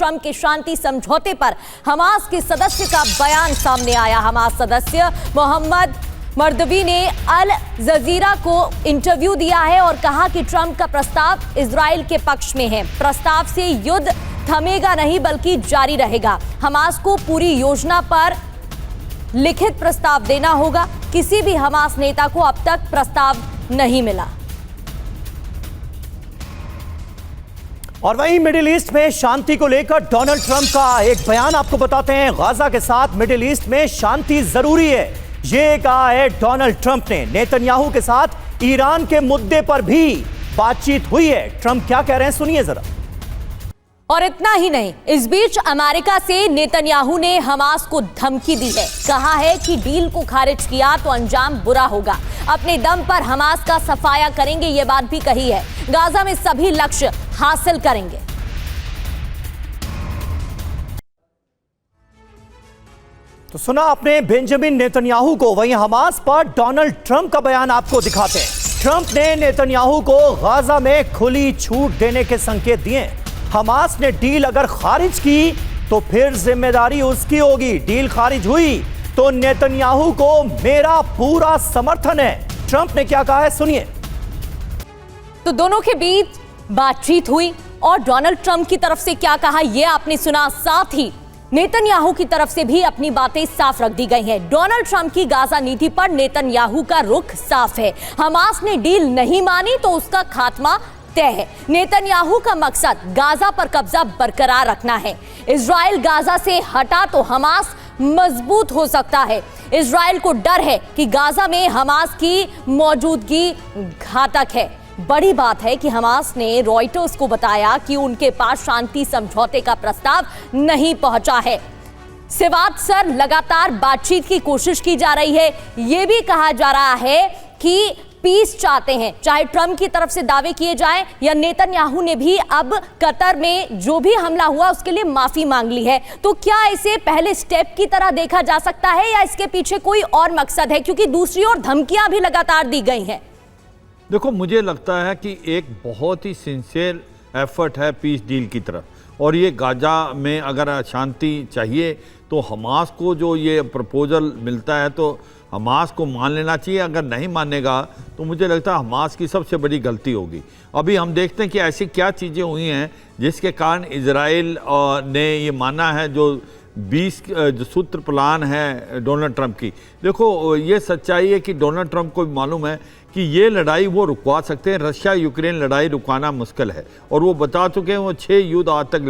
Trump के शांति समझौते पर हमास के सदस्य का बयान सामने आया। हमास सदस्य मोहम्मद मर्दवी ने अल जजीरा को इंटरव्यू दिया है और कहा कि ट्रंप का प्रस्ताव इजराइल के पक्ष में है। प्रस्ताव से युद्ध थमेगा नहीं बल्कि जारी रहेगा। हमास को पूरी योजना पर लिखित प्रस्ताव देना होगा। किसी भी हमास नेता को अब तक प्रस्ताव नहीं मिला। और वहीं मिडिल ईस्ट में शांति को लेकर डोनाल्ड ट्रंप का एक बयान आपको बताते हैं। गाजा के साथ मिडिल ईस्ट में शांति जरूरी है, ये कहा है डोनाल्ड ट्रंप ने। नेतन्याहू के साथ ईरान के मुद्दे पर भी बातचीत हुई है। ट्रंप क्या कह रहे हैं सुनिए जरा। और इतना ही नहीं, इस बीच अमेरिका से नेतन्याहू ने हमास को धमकी दी है। कहा है कि डील को खारिज किया तो अंजाम बुरा होगा। अपने दम पर हमास का सफाया करेंगे, ये बात भी कही है। गाजा में सभी लक्ष्य हासिल करेंगे। तो सुना आपने बेंजामिन नेतन्याहू को, वहीं हमास पर डोनाल्ड ट्रंप का बयान आपको दिखाते हैं। ट्रंप ने नेतन्याहू को गाजा में खुली छूट देने के संकेत दिए। हमास ने डील अगर खारिज की तो फिर जिम्मेदारी उसकी होगी। डील खारिज हुई तो नेतन्याहू को मेरा पूरा समर्थन है। ट्रंप ने क्या कहा है सुनिए। तो दोनों के बीच बातचीत हुई और डोनाल्ड ट्रंप की तरफ से क्या कहा यह आपने सुना। साथ ही नेतन्याहू की तरफ से भी अपनी बातें साफ रख दी गई हैं। डोनाल्ड ट्रंप की गाजा नीति पर नेतन्याहू का रुख साफ है। हमास ने डील नहीं मानी तो उसका खात्मा तय है। नेतन्याहू का मकसद गाजा पर कब्जा बरकरार रखना है। इजराइल गाजा से हटा तो हमास मजबूत हो सकता है। इजराइल को डर है कि गाजा में हमास की मौजूदगी घातक है। बड़ी बात है कि हमास ने रॉयटर्स को बताया कि उनके पास शांति समझौते का प्रस्ताव नहीं पहुंचा है। सिवात सर लगातार बातचीत की कोशिश की जा रही है। यह भी कहा जा रहा है कि पीस चाहते हैं, चाहे ट्रंप की तरफ से दावे किए जाएं या नेतन्याहू ने भी अब कतर में जो भी हमला हुआ उसके लिए माफी मांग ली है। तो क्या इसे पहले स्टेप की तरह देखा जा सकता है या इसके पीछे कोई और मकसद है, क्योंकि दूसरी ओर धमकियां भी लगातार दी गई हैं। देखो, मुझे लगता है कि एक बहुत ही सिंसियर एफर्ट है पीस डील की तरफ, और ये गाजा में अगर शांति चाहिए तो हमास को जो ये प्रपोजल मिलता है तो हमास को मान लेना चाहिए। अगर नहीं मानेगा तो मुझे लगता है हमास की सबसे बड़ी गलती होगी। अभी हम देखते हैं कि ऐसी क्या चीज़ें हुई हैं जिसके कारण इजराइल ने ये माना है जो 20 जो सूत्र प्लान है डोनाल्ड ट्रंप की। देखो, ये सच्चाई है कि डोनाल्ड ट्रंप को भी मालूम है कि ये लड़ाई वो रुकवा सकते हैं। रशिया यूक्रेन लड़ाई रुकवाना मुश्किल है, और वो बता चुके हैं वो 6 युद्ध आज तक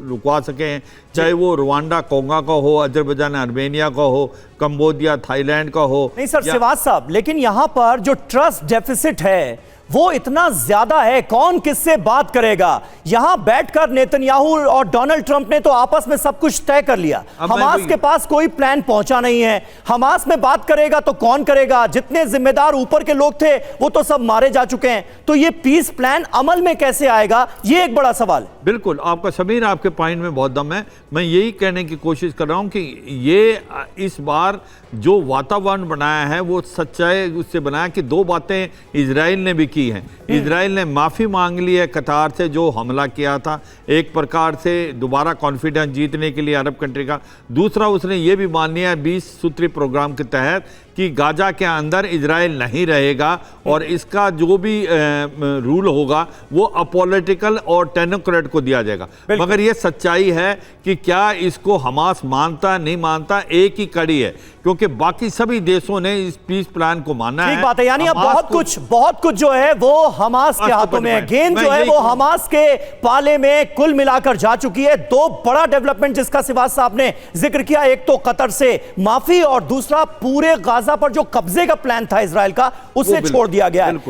रुकवा सके हैं, चाहे वो रवांडा कोंगा का हो, अजरबैजान आर्मेनिया का हो, कंबोडिया थाईलैंड का हो। नहीं सर सिवात साहब, लेकिन यहां पर जो ट्रस्ट डेफिसिट है वो इतना ज्यादा है, कौन किससे बात करेगा। यहां बैठकर नेतन्याहू और डोनाल्ड ट्रंप ने तो आपस में सब कुछ तय कर लिया। हमास के पास कोई प्लान पहुंचा नहीं है। हमास में बात करेगा तो कौन करेगा? जितने जिम्मेदार ऊपर के लोग थे वो तो सब मारे जा चुके हैं। तो ये पीस प्लान अमल में कैसे आएगा, ये एक बड़ा सवाल है। बिल्कुल, आपका समीर, आपके पॉइंट में बहुत दम है। मैं यही कहने की कोशिश कर रहा हूं कि ये इस बार जो वातावरण बनाया है वो सच्चाई उससे बनाया कि 2 बातें इजराइल ने भी की हैं। इजराइल ने माफ़ी मांग ली है कतार से जो हमला किया था, एक प्रकार से दोबारा कॉन्फिडेंस जीतने के लिए अरब कंट्री का। दूसरा, उसने ये भी मान लिया 20 सूत्री प्रोग्राम के तहत कि गाजा के अंदर इजराइल नहीं रहेगा और इसका जो भी रूल होगा वो अपॉलिटिकल और टेक्नोक्रेट को दिया जाएगा। मगर ये सच्चाई है कि क्या इसको हमास मानता नहीं मानता, एक ही कड़ी है, क्योंकि बाकी सभी देशों ने इस पीस प्लान को माना है। ठीक बात है, यानी अब बहुत कुछ जो है वो हमास के हाथों में है। गेंद जो है वो हमास के पाले में कुल मिलाकर जा चुकी है। 2 बड़ा डेवलपमेंट जिसका सिवात साहब ने जिक्र किया, एक तो कतर से माफी और दूसरा पूरे गाजा पर जो कब्जे का प्लान था इजराइल का उसे छोड़ दिया गया है।